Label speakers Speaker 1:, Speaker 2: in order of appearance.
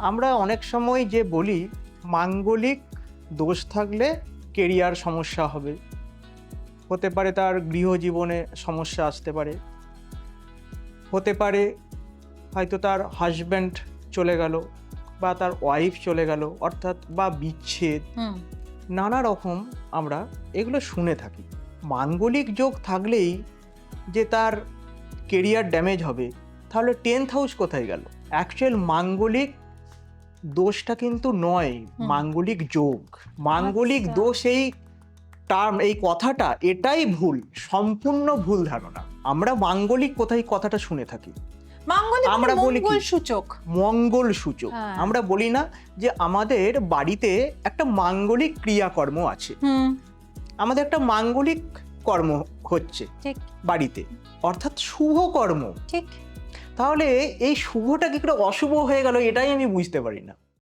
Speaker 1: আমরা অনেক সময় যে বলি মাঙ্গলিক দোষ থাকলে কেরিয়ার সমস্যা হবে, হতে পারে তার গৃহজীবনে সমস্যা আসতে পারে, হতে পারে হয়তো তার হাজব্যান্ড চলে গেল বা তার ওয়াইফ চলে গেল, অর্থাৎ বা বিচ্ছেদ, নানা রকম আমরা এগুলো শুনে থাকি। মাঙ্গলিক যোগ থাকলেই যে তার কেরিয়ার ড্যামেজ হবে, তাহলে 10th হাউস কোথায় গেল? অ্যাকচুয়াল মাঙ্গলিক দোষটা কিন্তু নয়, মাঙ্গলিক যোগ। মাঙ্গলিক দোষ এই টার্ম, এই কথাটা এটাই ভুল, সম্পূর্ণ ভুল ধারণা। আমরা মাঙ্গলিক কোথায় কথাটা শুনে থাকি, আমরা বলি
Speaker 2: মঙ্গল সূচক,
Speaker 1: মঙ্গল সূচক। আমরা বলি না যে আমাদের বাড়িতে একটা মাঙ্গলিক ক্রিয়াকর্ম আছে, আমাদের একটা মাঙ্গলিক কর্ম হচ্ছে বাড়িতে, অর্থাৎ শুভ কর্ম।
Speaker 2: ঠিক।
Speaker 1: তাহলে এই শুভটা কি করে অশুভ হয়ে গেল, এটাই আমি বুঝতে পারি না।